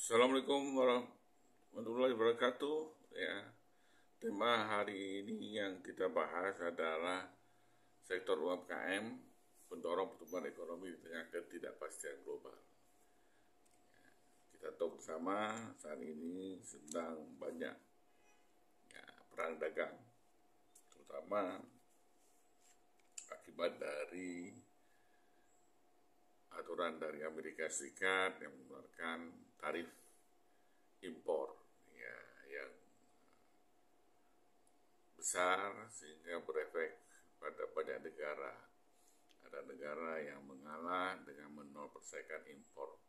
Assalamualaikum warahmatullahi wabarakatuh. Ya, tema hari ini yang kita bahas adalah sektor UMKM pendorong pertumbuhan ekonomi di tengah ketidakpastian global. Kita tahu bersama saat ini sedang banyak perang dagang, terutama akibat dari aturan dari Amerika Serikat yang mengeluarkan tarif impor yang besar sehingga berefek pada banyak negara. Ada negara yang mengalah dengan menolpersekan impor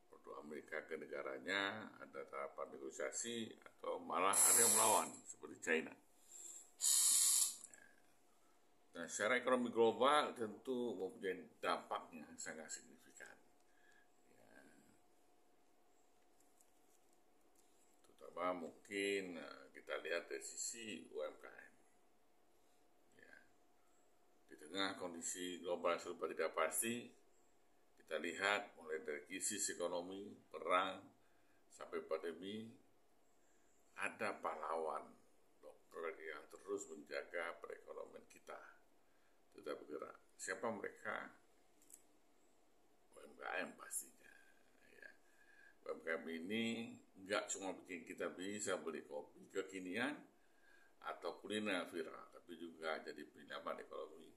produk Amerika ke negaranya, ada tahapan negosiasi atau malah ada yang melawan seperti China. Nah, secara ekonomi global tentu mempunyai dampak yang sangat signifikan. Terutama mungkin kita lihat dari sisi UMKM. Di tengah kondisi global serba tidak pasti, kita lihat mulai dari krisis ekonomi, perang, sampai pandemi, ada pahlawan dokter yang terus menjaga perekonomian kita tetap bergerak. Siapa mereka? UMKM pastinya. UMKM ini nggak cuma bikin kita bisa beli kopi kekinian atau kuliner viral, tapi juga jadi penyelamat ekonomi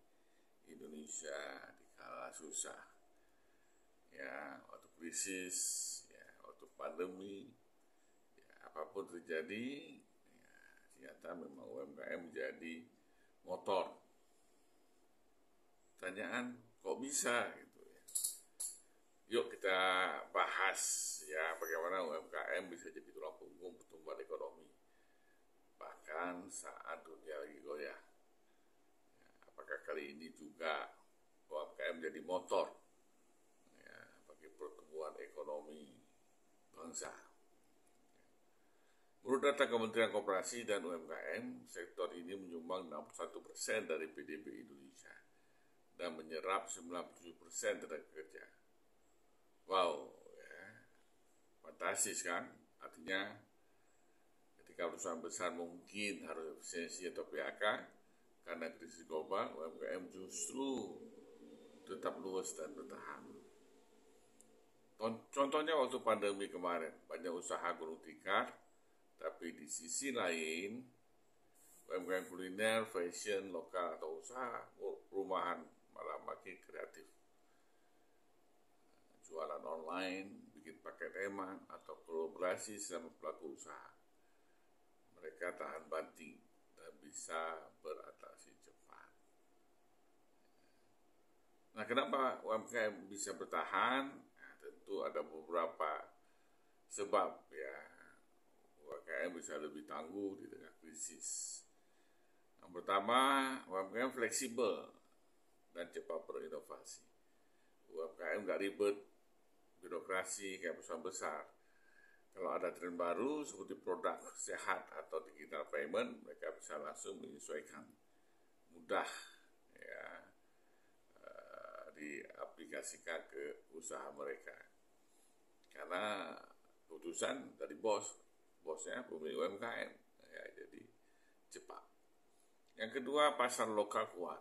Indonesia di kala susah. Waktu krisis, waktu pandemi, apapun terjadi, ternyata memang UMKM menjadi motor. Pertanyaan, kok bisa gitu ya? Yuk kita bahas bagaimana UMKM bisa jadi tulang punggung pertumbuhan ekonomi bahkan saat dunia lagi goyah. Apakah kali ini juga UMKM jadi motor bagi pertumbuhan ekonomi bangsa? Menurut data Kementerian Koperasi dan UMKM, sektor ini menyumbang 61% dari PDB Indonesia dan menyerap 97% tenaga kerja. Wow, fantastis kan? Artinya ketika perusahaan besar mungkin harus efisiensi atau PHK karena krisis global, UMKM justru tetap luas dan bertahan. Contohnya waktu pandemi kemarin, banyak usaha gulung tikar, tapi di sisi lain UMKM kuliner, fashion, lokal atau usaha rumahan malah makin kreatif. Jualan online, bikin paket hemat, atau kolaborasi sama pelaku usaha. Mereka tahan banting dan bisa beradaptasi cepat. Nah, kenapa UMKM bisa bertahan? Tentu ada beberapa sebab UMKM bisa lebih tangguh di tengah krisis. Yang pertama, UMKM fleksibel dan cepat berinovasi. UMKM nggak ribet, birokrasi kayak perusahaan besar. Kalau ada tren baru seperti produk sehat atau digital payment, mereka bisa langsung menyesuaikan, mudah diaplikasikan ke usaha mereka. Karena keputusan dari bosnya pemilik UMKM, jadi cepat. Yang kedua, pasar lokal kuat.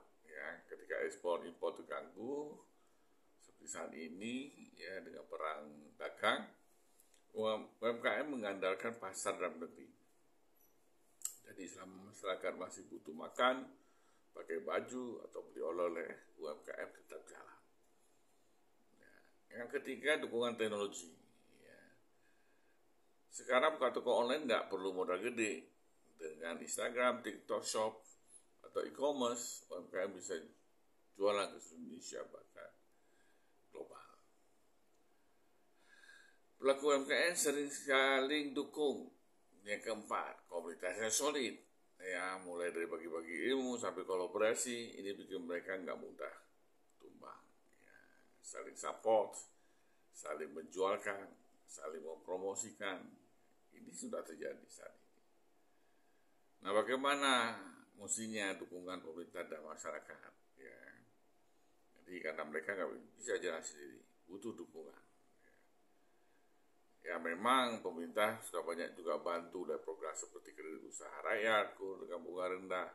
Ketika ekspor impor terganggu seperti saat ini dengan perang dagang, UMKM mengandalkan pasar dalam negeri. Jadi selama masyarakat masih butuh makan, pakai baju atau beli oleh-oleh, UMKM tetap jalan. Yang ketiga, dukungan teknologi. Sekarang buka toko online nggak perlu modal gede. Dengan Instagram, TikTok Shop, atau e-commerce, UMKM bisa jualan ke seluruh Indonesia bahkan global. Pelaku UMKM sering saling dukung. Yang keempat, komunitasnya solid. Mulai dari bagi-bagi ilmu sampai kolaborasi, ini bikin mereka nggak mudah tumbang. Saling support, saling menjualkan, saling mempromosikan. Ini sudah terjadi saat ini. Nah, bagaimana mestinya dukungan pemerintah dan masyarakat? Jadi karena mereka nggak bisa jalan sendiri, butuh dukungan. Ya memang pemerintah sudah banyak juga bantu dari program seperti kredit usaha rakyat, kur dengan bunga rendah,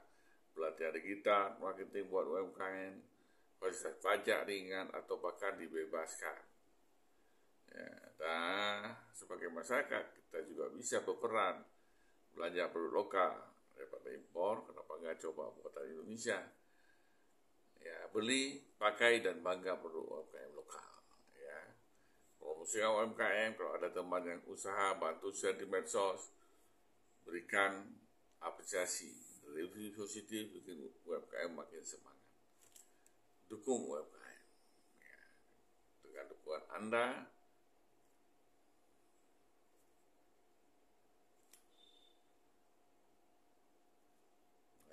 pelatihan digital, marketing buat UMKM, fasilitas pajak ringan atau bahkan dibebaskan. Ya, dan sebagai masyarakat kita juga bisa berperan belanja produk lokal daripada impor. Kenapa nggak coba buatan Indonesia? Ya, beli, pakai dan bangga produk UMKM lokal. Ya, promosikan UMKM. Kalau ada teman yang usaha, bantu share di medsos, berikan apresiasi, review positif, bikin UMKM makin semangat. Dukung UMKM. Ya, dengan dukungan Anda,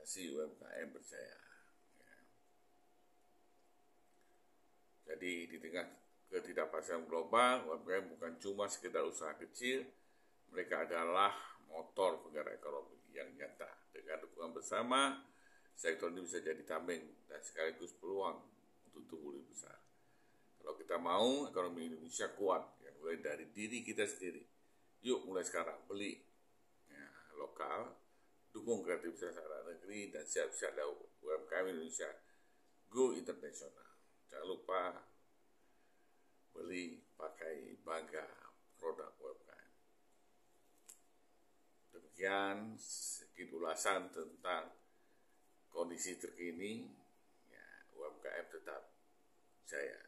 si UMKM percaya. Ya. Jadi di tengah ketidakpastian global, UMKM bukan cuma sekedar usaha kecil, mereka adalah motor penggerak ekonomi yang nyata. Dengan dukungan bersama, sektor ini bisa jadi tameng dan sekaligus peluang untuk tumbuh lebih besar. Kalau kita mau ekonomi Indonesia kuat, ya mulai dari diri kita sendiri. Yuk mulai sekarang beli ya, lokal, dukung kreativitas dalam negeri, dan siap-siap UMKM Indonesia go internasional. Jangan lupa beli, pakai, bangga produk UMKM. Demikian sedikit ulasan tentang kondisi terkini. Ya, UMKM tetap jaya.